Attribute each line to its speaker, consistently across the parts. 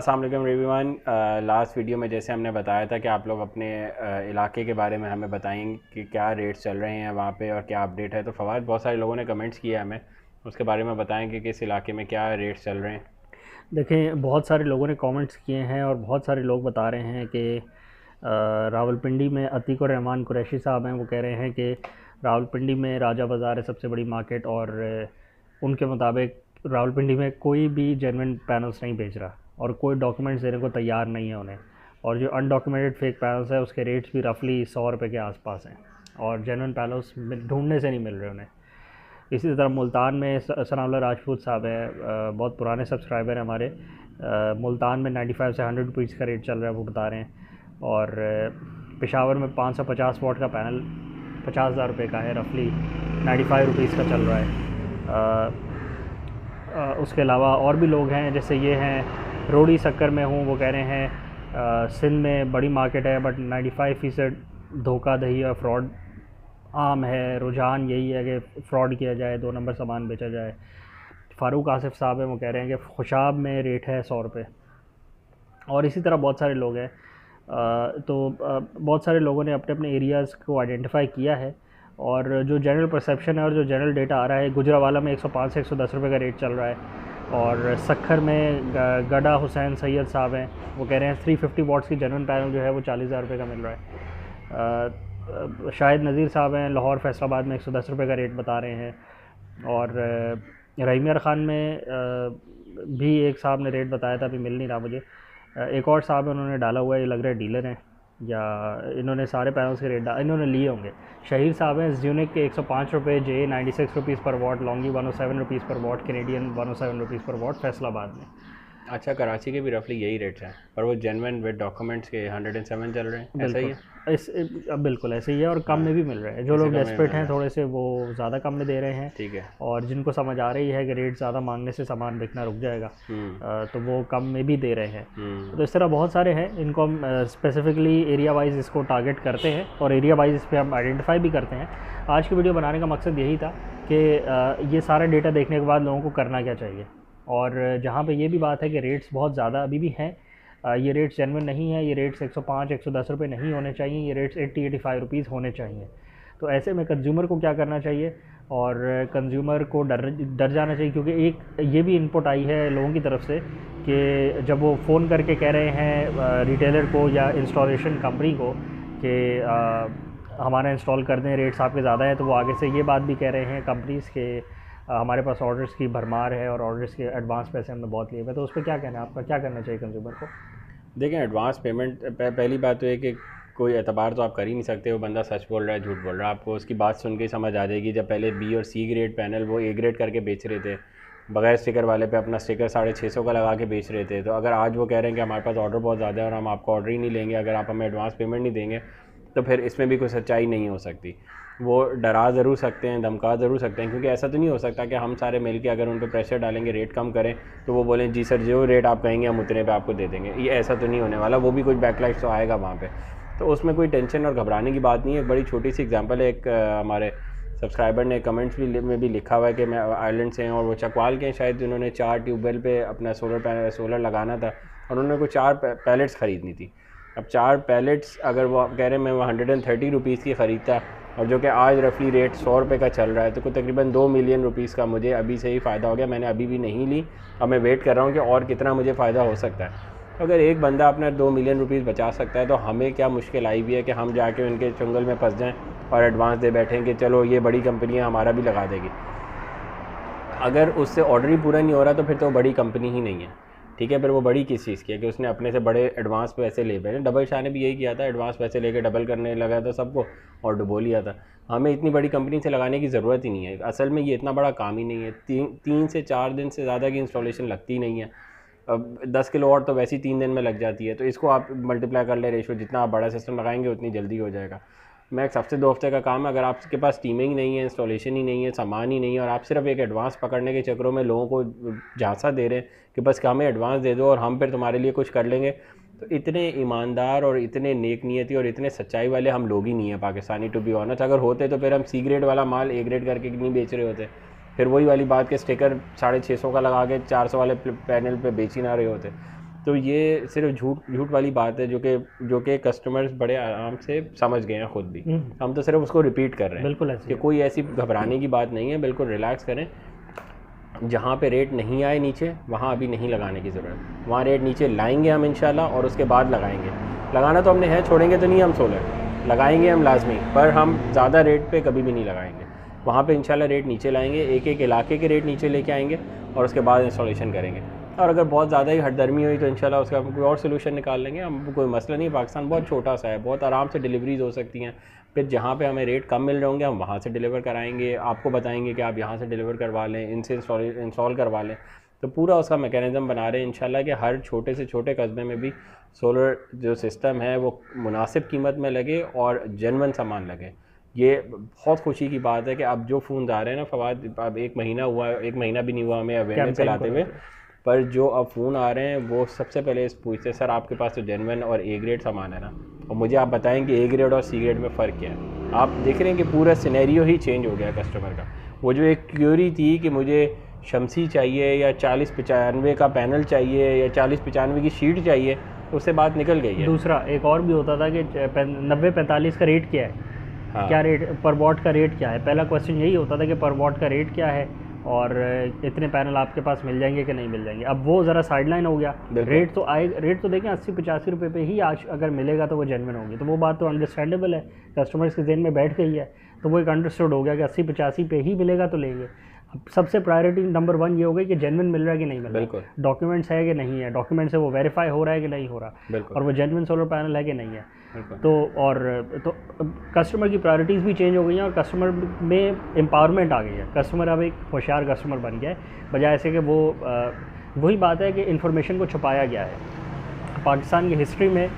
Speaker 1: अस्सलाम वालेकुम everyone. Last video में जैसे हमने बताया था कि आप लोग अपने इलाके के बारे में हमें बताएंगे कि क्या रेट्स चल रहे हैं वहाँ पे और क्या अपडेट है। तो फवाद, बहुत सारे लोगों ने कमेंट्स किए हमें, उसके बारे में बताएंगे कि इस इलाके में क्या रेट्स चल रहे हैं।
Speaker 2: देखें, बहुत सारे लोगों ने कमेंट्स किए हैं और बहुत सारे लोग बता रहे हैं कि रावलपिंडी में अतीक और रहमान कुरैशी साहब हैं, वो कह रहे हैं कि रावलपिंडी में राजा बाज़ार है सबसे बड़ी मार्केट, और उनके मुताबिक रावलपिंडी में कोई भी जेन्युइन पैनल्स नहीं बेच रहा और कोई डॉक्यूमेंट्स देने को तैयार नहीं है उन्हें। और जो अनडॉक्यूमेंटेड फेक पैनल्स है उसके रेट्स भी रफली 100 रुपये के आसपास हैं और जेन्युइन पैनल्स ढूंढने से नहीं मिल रहे उन्हें। इसी तरह मुल्तान में सनाउल्लाह राजपूत साहब हैं, बहुत पुराने सब्सक्राइबर हैं हमारे। मुल्तान में 95 से 100 रुपीज़ का रेट चल रहा है, वो बता रहे हैं। और पेशावर में 550 वाट का पैनल 50,000 रुपये का है, रफली 95 रुपीज़ का चल रहा है। उसके अलावा और भी लोग हैं, जैसे ये हैं रोड़ी सक्कर में हूँ, वो कह रहे हैं सिंध में बड़ी मार्केट है बट 95% धोखा दही और फ्रॉड आम है। रुझान यही है कि फ़्रॉड किया जाए, 2 नंबर सामान बेचा जाए। फ़ारूक आसिफ साहब हैं, वो कह रहे हैं कि खुशाब में रेट है 100 रुपये। और इसी तरह बहुत सारे लोग हैं। बहुत सारे लोगों ने अपने अपने एरियाज़ को आइडेंटिफाई किया है और जो जनरल परसेप्शन है और जो जनरल डेटा आ रहा है, गुजरावाला में 105 से 110 रुपये का रेट चल रहा है। और सखर में गडा हुसैन सैयद साहब हैं, वो कह रहे हैं 350 वाट्स की जेन्युइन पैनल जो है वो 40,000 रुपये का मिल रहा है। शाहिद नज़ीर साहब हैं, लाहौर फैसलाबाद में 110 रुपये का रेट बता रहे हैं। और रहीमियर ख़ान में भी एक साहब ने रेट बताया था, अभी मिल नहीं रहा मुझे। एक और साहब है, उन्होंने डाला हुआ है, ये लग रहा है डीलर हैं या इन्होंने सारे पैनल्स के रेट इन्होंने लिए होंगे। शहीर साहब हैं ज़्यूनिक के 105 रुपये, जे 96 रुपीज़ पर वाट, लॉन्गी 107 रुपीज़ पर वाट, कैनेडियन 107 रुपीज़ पर वाट फैसलाबाद में।
Speaker 1: अच्छा, कराची के भी रफली यही रेट्स हैं, पर वो जेन्युइन विद डॉक्यूमेंट्स के 107 चल रहे हैं, ऐसा ही है।
Speaker 2: बिल्कुल ऐसे ही है और कम में भी मिल रहे हैं। जो लोग डेस्परेट हैं थोड़े से, वो ज़्यादा कम में दे रहे हैं।
Speaker 1: ठीक है।
Speaker 2: और जिनको समझ आ रही है कि रेट ज़्यादा मांगने से सामान बिकना रुक जाएगा, तो वो कम में भी दे रहे हैं। तो इस तरह बहुत सारे हैं, इनको हम स्पेसिफिकली एरिया वाइज इसको टारगेट करते हैं और एरिया वाइज इस पर हम आइडेंटिफाई भी करते हैं। आज की वीडियो बनाने का मकसद यही था कि ये सारा डेटा देखने के बाद लोगों को करना क्या चाहिए। और जहाँ पे ये भी बात है कि रेट्स बहुत ज़्यादा अभी भी हैं, ये रेट्स जेन्युइन नहीं है, ये रेट्स 105 110 रुपये नहीं होने चाहिए, ये रेट्स 80-85 रुपीज़ होने चाहिए। तो ऐसे में कंज्यूमर को क्या करना चाहिए, और कंज्यूमर को डर जाना चाहिए, क्योंकि एक ये भी इनपुट आई है लोगों की तरफ से कि जब वो फ़ोन करके कह रहे हैं रिटेलर को या इंस्टॉलेशन कंपनी को कि हमारा इंस्टॉल कर दें, रेट्स आपके ज़्यादा है, तो वो आगे से ये बात भी कह रहे हैं कंपनीज़ के हमारे पास ऑर्डर्स की भरमार है और ऑर्डर्स के एडवांस पैसे हमने बहुत लिए हुए। तो उस पर क्या कहना है आपका, क्या करना चाहिए कंज्यूमर को?
Speaker 1: देखें, एडवांस पेमेंट पहली बात तो है कि कोई एतबार तो आप कर ही नहीं सकते, वो बंदा सच बोल रहा है झूठ बोल रहा है, आपको उसकी बात सुन के समझ आ जाएगी। जब पहले बी और सी ग्रेड पैनल वो ए ग्रेड करके बेच रहे थे, बगैर स्टिकर वाले पे अपना स्टिकर 650 का लगा के बेच रहे थे, तो अगर आज वो कह रहे हैं कि हमारे पास ऑर्डर बहुत ज़्यादा है और हम आपको ऑर्डर ही नहीं लेंगे अगर आप हमें एडवांस पेमेंट नहीं देंगे, तो फिर इसमें भी कोई सच्चाई नहीं हो सकती। वो डरा ज़रूर सकते हैं, धमका ज़रूर सकते हैं, क्योंकि ऐसा तो नहीं हो सकता कि हम सारे मिल के अगर उन पर प्रेशर डालेंगे रेट कम करें तो वो बोलें जी सर जो रेट आप कहेंगे हम उतने पे आपको दे देंगे। ये ऐसा तो नहीं होने वाला, वो भी कुछ बैकलैश तो आएगा वहाँ पे। तो उसमें कोई टेंशन और घबराने की बात नहीं है। एक बड़ी छोटी सी एग्जांपल है, एक हमारे सब्सक्राइबर ने कमेंट्स में भी लिखा हुआ है कि मैं आयरलैंड से हैं और वो चकवाल के हैं शायद, उन्होंने 4 ट्यूबवेल पे अपना सोलर लगाना था और उन्होंने कोई 4 पैलेट्स ख़रीदनी थी। अब 4 पैलेट्स अगर वो कह रहे हैं मैं वो 130 रुपीज़ की ख़रीदता, और जो कि आज रफली रेट 100 रुपये का चल रहा है, तो कोई तकरीबन 2 मिलियन रुपीज़ का मुझे अभी से ही फ़ायदा हो गया। मैंने अभी भी नहीं ली और मैं वेट कर रहा हूँ कि और कितना मुझे फ़ायदा हो सकता है। तो अगर एक बंदा अपना 2 मिलियन रुपीज़ बचा सकता है, तो हमें क्या मुश्किल आई हुई है कि हम जाके उनके चंगल में फंस जाएँ और एडवांस दे बैठें कि चलो ये बड़ी कंपनियाँ हमारा भी लगा देगी। अगर उससे ऑर्डर ही पूरा नहीं हो रहा तो फिर तो वो बड़ी कंपनी ही नहीं है। ठीक है, फिर वो बड़ी किस चीज़ की है कि उसने अपने से बड़े एडवांस पैसे ले बैठे। डबल शाह ने भी यही किया था, एडवांस पैसे लेके डबल करने लगा था सबको और डुबो लिया था। हमें इतनी बड़ी कंपनी से लगाने की ज़रूरत ही नहीं है, असल में ये इतना बड़ा काम ही नहीं है। 3 से 4 दिन से ज़्यादा की इंस्टॉलेशन लगती ही नहीं है। अब 10 किलोवाट तो वैसे ही 3 दिन में लग जाती है, तो इसको आप मल्टीप्लाई कर ले रेशो, जितना आप बड़ा सिस्टम लगाएंगे उतनी जल्दी हो जाएगा। मैक्स हफ्ते 2 हफ्ते का काम है। अगर आपके पास टीमिंग नहीं है, इंस्टॉलेशन ही नहीं है, सामान ही नहीं है और आप सिर्फ एक एडवांस पकड़ने के चक्करों में लोगों को झांसा दे रहे हैं कि बस हमें एडवांस दे दो और हम फिर तुम्हारे लिए कुछ कर लेंगे, तो इतने ईमानदार और इतने नेक नियती और इतने सच्चाई वाले हम लोग ही नहीं हैं पाकिस्तानी, टू बी ऑनेस्ट। अगर होते तो फिर हम सी ग्रेड वाला माल ए ग्रेड करके नहीं बेच रहे होते, फिर वही वाली बात के स्टिकर 650 का लगा के 400 वाले पैनल पे बेच ही ना रहे होते। तो ये सिर्फ झूठ वाली बात है जो कि कस्टमर्स बड़े आराम से समझ गए हैं खुद भी। हम तो सिर्फ उसको रिपीट कर रहे हैं।
Speaker 2: बिल्कुल ऐसे
Speaker 1: कि कोई ऐसी घबराने की बात नहीं है, बिल्कुल रिलैक्स करें। जहाँ पे रेट नहीं आए नीचे, वहाँ अभी नहीं लगाने की ज़रूरत। वहाँ रेट नीचे लाएंगे हम इंशाल्लाह, और उसके बाद लगाएंगे। लगाना तो हमने है, छोड़ेंगे तो नहीं हम सोलर, लगाएंगे हम लाजमी, पर हम ज़्यादा रेट पे कभी भी नहीं लगाएंगे। वहाँ पे इंशाल्लाह रेट नीचे लाएंगे, एक एक इलाके के रेट नीचे लेके आएंगे, और उसके बाद इंस्टॉलेशन करेंगे। और अगर बहुत ज़्यादा ही हटदर्मी हुई तो इंशाल्लाह उसका कोई और सोल्यूशन निकाल लेंगे हम। कोई मसला नहीं, पाकिस्तान बहुत छोटा सा है, बहुत आराम से डिलीवरीज हो सकती हैं। फिर जहाँ पे हमें रेट कम मिल रहे होंगे हम वहाँ से डिलीवर कराएंगे, आपको बताएंगे कि आप यहाँ से डिलीवर करवा लें, इनसे इंस्टॉल करवा लें। तो पूरा उसका मैकेनिज़्म बना रहे हैं इंशाल्लाह कि हर छोटे से छोटे कस्बे में भी सोलर जो सिस्टम है वो मुनासिब कीमत में लगे और जेन्युइन सामान लगे। ये बहुत खुशी की बात है कि अब जो फ़ोन आ रहे हैं ना फवाद, अब एक महीना भी नहीं हुआ हमें अवेयरनेस चलाते हुए, पर जो अब फ़ोन आ रहे हैं वो सबसे पहले पूछते हैं सर आपके पास तो जेन्युइन और ए ग्रेड सामान है ना, और मुझे आप बताएं कि ए ग्रेड और सी ग्रेड में फ़र्क क्या है। आप देख रहे हैं कि पूरा सिनेरियो ही चेंज हो गया कस्टमर का। वो जो एक क्यूरी थी कि मुझे शमसी चाहिए या 40-95 का पैनल चाहिए या 40-95 की शीट चाहिए, उससे बात निकल गई है।
Speaker 2: दूसरा एक और भी होता था कि 90-45 का रेट क्या है। हाँ। क्या रेट पर वॉट का रेट क्या है, पहला क्वेश्चन यही होता था कि पर वॉट का रेट क्या है और इतने पैनल आपके पास मिल जाएंगे कि नहीं मिल जाएंगे। अब वो ज़रा साइडलाइन हो गया। रेट तो देखें 80-85 रुपये पे ही आज अगर मिलेगा तो वो जेन्युइन होगी। तो वो बात तो अंडरस्टैंडेबल है, कस्टमर्स के जहन में बैठ गई है, तो वो एक अंडरस्टूड हो गया कि 80-85 पे ही मिलेगा तो लेंगे। अब सबसे प्रायोरिटी नंबर 1 ये हो गई कि जेन्युइन मिल रहा है कि नहीं मिल रहा है, डॉक्यूमेंट्स है कि नहीं है, डॉक्यूमेंट से वो वेरीफाई हो रहा है कि नहीं हो रहा, और वो जेन्युइन सोलर पैनल है कि नहीं है। तो कस्टमर की प्रायोरिटीज़ भी चेंज हो गई हैं और कस्टमर में एम्पावरमेंट आ गई है। कस्टमर अब एक होशियार कस्टमर बन गया है, बजाय ऐसे कि वो वही बात है कि इन्फॉर्मेशन को छुपाया गया है। पाकिस्तान की हिस्ट्री में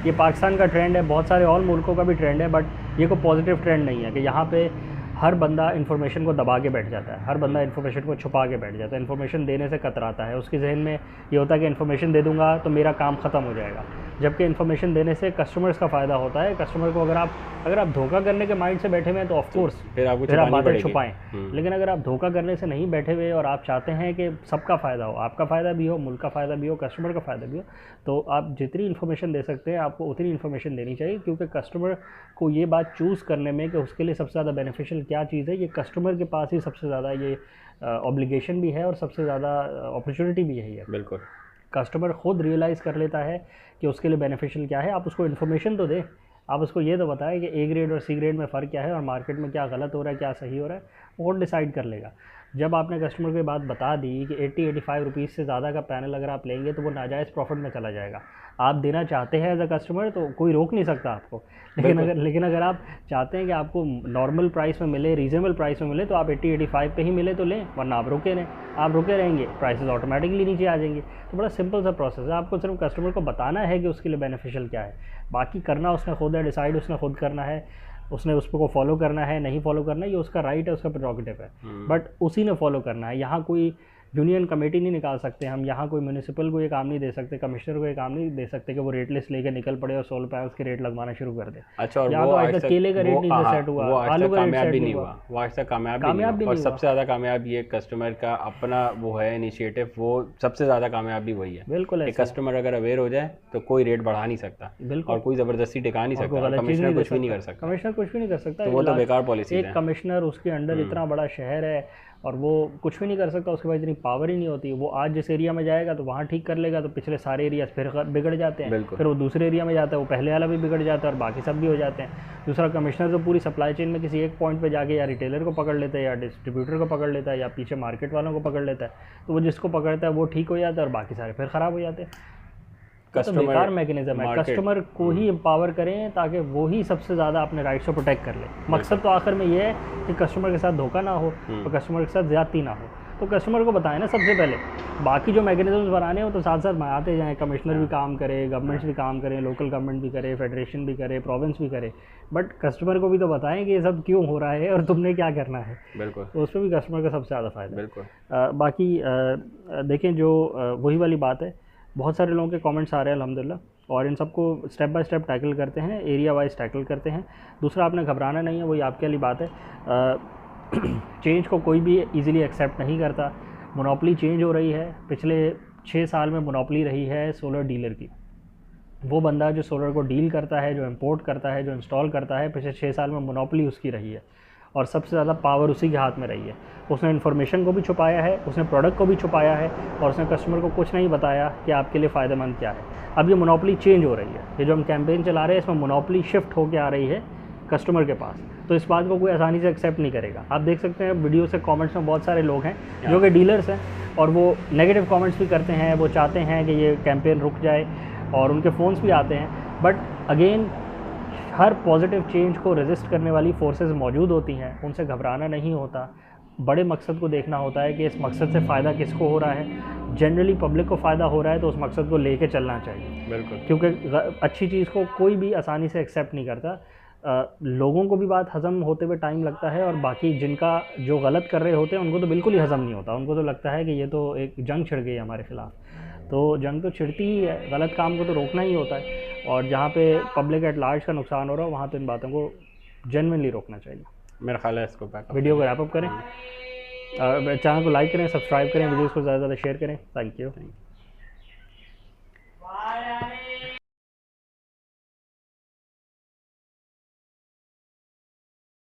Speaker 2: ये पाकिस्तान का ट्रेंड है, बहुत सारे और मुल्कों का भी ट्रेंड है, बट ये कोई पॉजिटिव ट्रेंड नहीं है कि यहाँ पे हर बंदा इन्फॉर्मेशन को दबा के बैठ जाता है, हर बंदा इन्फॉर्मेशन को छुपा के बैठ जाता है, इन्फॉर्मेशन देने से कतराता है। उसके जहन में ये होता है कि इन्फॉर्मेशन दे दूंगा तो मेरा काम ख़त्म हो जाएगा, जबकि इन्फॉर्मेशन देने से कस्टमर्स का फ़ायदा होता है। कस्टमर को अगर आप धोखा करने के माइंड से बैठे हुए हैं तो ऑफकोर्स फिर आप बातें छुपाएं, लेकिन अगर आप धोखा करने से नहीं बैठे हुए और आप चाहते हैं कि सबका फ़ायदा हो, आपका फ़ायदा भी हो, मुल्क का फ़ायदा भी हो, कस्टमर का फ़ायदा भी हो, तो आप जितनी इन्फॉर्मेशन दे सकते हैं आपको उतनी इन्फॉर्मेशन देनी चाहिए। क्योंकि कस्टमर को ये बात चूज़ करने में कि उसके लिए सबसे ज़्यादा बेनिफिशियल क्या चीज़ है, ये कस्टमर के पास ही सबसे ज़्यादा ये ऑब्लिगेशन भी है और सबसे ज़्यादा अपॉर्चुनिटी भी यही है।
Speaker 1: बिल्कुल,
Speaker 2: कस्टमर ख़ुद रियलाइज़ कर लेता है कि उसके लिए बेनिफिशियल क्या है। आप उसको इन्फॉर्मेशन तो दें, आप उसको ये तो बताएं कि ए ग्रेड और सी ग्रेड में फ़र्क क्या है और मार्केट में क्या गलत हो रहा है, क्या सही हो रहा है, वो डिसाइड कर लेगा। जब आपने कस्टमर को ये बात बता दी कि 80-85 रुपीज़ से ज़्यादा का पैनल अगर आप लेंगे तो वो नाजायज़ प्रॉफिट में चला जाएगा। आप देना चाहते हैं एज अ कस्टमर तो कोई रोक नहीं सकता आपको, लेकिन अगर आप चाहते हैं कि आपको नॉर्मल प्राइस में मिले, रीज़नेबल प्राइस में मिले, तो आप 80-85 पे ही मिले तो लें, वरना आप रुके रहें। आप रुके रहेंगे प्राइसेस ऑटोमेटिकली नीचे आ जाएंगे। तो बड़ा सिंपल सा प्रोसेस है, आपको सिर्फ कस्टमर को बताना है कि उसके लिए बेनिफिशियल क्या है, बाकी करना उसने खुद है, डिसाइड उसने खुद करना है, उसने उस पर को फॉलो करना है नहीं फॉलो करना है, ये उसका राइट है, उसका प्रेरोगेटिव है, बट उसी ने फॉलो करना है। यहाँ कोई यूनियन कमेटी नहीं निकाल सकते हम, यहाँ कोई म्यूनिसिपल को ये काम नहीं दे सकते, कमिश्नर को ये काम नहीं दे सकते कि वो रेट लिस्ट लेके निकल पड़े और सोलर पैनल्स के रेट लगवाना शुरू कर दे।
Speaker 1: अच्छा, और
Speaker 2: वो
Speaker 1: तो
Speaker 2: आज तक केले का रेट नहीं सेट हुआ, आलू का रेट सेट नहीं हुआ,
Speaker 1: वो आज तक कामयाब भी नहीं हुआ। और सबसे ज़्यादा कामयाब ये कस्टमर का अपना वो है इनिशिएटिव, वो सबसे ज़्यादा कामयाब भी वही है।
Speaker 2: बिल्कुल,
Speaker 1: कस्टमर अगर अवेयर हो जाए तो कोई रेट बढ़ा नहीं सकता, और कोई ज़बरदस्ती टिका नहीं सकता, कमिश्नर कुछ भी नहीं कर सकता,
Speaker 2: कमिश्नर कुछ भी नहीं कर सकता,
Speaker 1: वो तो बेकार पॉलिसी है।
Speaker 2: एक कमिश्नर, उसके अंडर इतना बड़ा शहर है और वो कुछ भी नहीं कर सकता, उसके पास इतनी पावर ही नहीं होती। वो आज जिस एरिया में जाएगा तो वहाँ ठीक कर लेगा, तो पिछले सारे एरियाज फिर बिगड़ जाते हैं, फिर वो दूसरे एरिया में जाता है, वो पहले वाला भी बिगड़ जाता है और बाकी सब भी हो जाते हैं। दूसरा, कमिश्नर तो पूरी सप्लाई चेन में किसी एक पॉइंट पे जाके या रिटेलर को पकड़ लेता है या डिस्ट्रीब्यूटर को पकड़ लेता है या पीछे मार्केट वालों को पकड़ लेता है, तो वो जिसको पकड़ता है वो ठीक हो जाता है और बाकी सारे फिर ख़राब हो जाते हैं। तो बेकार मैकेनिज्म है, कस्टमर को ही एम्पावर करें ताकि वो ही सबसे ज़्यादा अपने राइट्स को प्रोटेक्ट कर ले। मकसद तो आखिर में ये है कि कस्टमर के साथ धोखा ना हो और कस्टमर के साथ ज़्यादती ना हो। तो कस्टमर को बताएं ना सबसे पहले, बाकी जो मैकेनिज्म बनाने हो तो साथ साथ बनाते जाएँ, कमिश्नर भी काम करे, गवर्नमेंट्स भी काम करें, लोकल गवर्नमेंट भी करे, फेडरेशन भी करे, प्रोविंस भी करे, बट कस्टमर को भी तो बताएं कि ये सब क्यों हो रहा है और तुमने क्या करना है।
Speaker 1: बिल्कुल,
Speaker 2: तो उस पर भी कस्टमर का सबसे ज़्यादा फ़ायदा।
Speaker 1: बिल्कुल।
Speaker 2: बाकी देखें जो वही वाली बात है, बहुत सारे लोगों के कमेंट्स आ रहे हैं अल्हम्दुलिल्लाह, और इन सबको स्टेप बाय स्टेप टैकल करते हैं, एरिया वाइज टैकल करते हैं। दूसरा, आपने घबराना नहीं है, वही आपके वाली बात है। चेंज को कोई भी इजीली एक्सेप्ट नहीं करता, मोनोपोली चेंज हो रही है। पिछले 6 साल में मोनोपोली रही है सोलर डीलर की। वो बंदा जो सोलर को डील करता है, जो इंपोर्ट करता है, जो इंस्टॉल करता है, पिछले 6 साल में मोनोपोली उसकी रही है और सबसे ज़्यादा पावर उसी के हाथ में रही है। उसने इन्फॉर्मेशन को भी छुपाया है, उसने प्रोडक्ट को भी छुपाया है और उसने कस्टमर को कुछ नहीं बताया कि आपके लिए फ़ायदेमंद क्या है। अब ये मोनोपोली चेंज हो रही है, ये जो हम कैंपेन चला रहे हैं इसमें मोनोपोली शिफ्ट होकर आ रही है कस्टमर के पास, तो इस बात को कोई आसानी से एक्सेप्ट नहीं करेगा। आप देख सकते हैं वीडियो से कमेंट्स में बहुत सारे लोग हैं जो कि डीलर्स हैं और वो नेगेटिव कमेंट्स भी करते हैं, वो चाहते हैं कि ये कैंपेन रुक जाए और उनके फ़ोन्स भी आते हैं। But again her positive change को रेजिस्ट करने वाली फोर्सेस मौजूद होती हैं, उनसे घबराना नहीं होता। बड़े मकसद को देखना होता है कि इस मकसद से फ़ायदा किसको हो रहा है। जनरली पब्लिक को फ़ायदा हो रहा है तो उस मकसद को लेके चलना चाहिए,
Speaker 1: बिल्कुल,
Speaker 2: क्योंकि अच्छी चीज़ को कोई भी आसानी से एक्सेप्ट नहीं करता। लोगों को भी बात हज़म होते हुए टाइम लगता है और बाकी जिनका जो गलत कर रहे होते हैं उनको तो बिल्कुल ही हज़म नहीं होता। उनको तो लगता है कि ये तो एक जंग छिड़ गई है हमारे ख़िलाफ़। तो जंग तो छिड़ती ही है, गलत काम को तो रोकना ही होता है और जहाँ पे पब्लिक एट लार्ज का नुकसान हो रहा है वहाँ तो इन बातों को जेन्युइनली रोकना चाहिए।
Speaker 1: मेरा ख्याल है इसको
Speaker 2: वीडियो को रैप अप करें, चैनल को लाइक करें, सब्सक्राइब करें, वीडियोज़ को ज़्यादा से ज़्यादा शेयर करें। Thank you.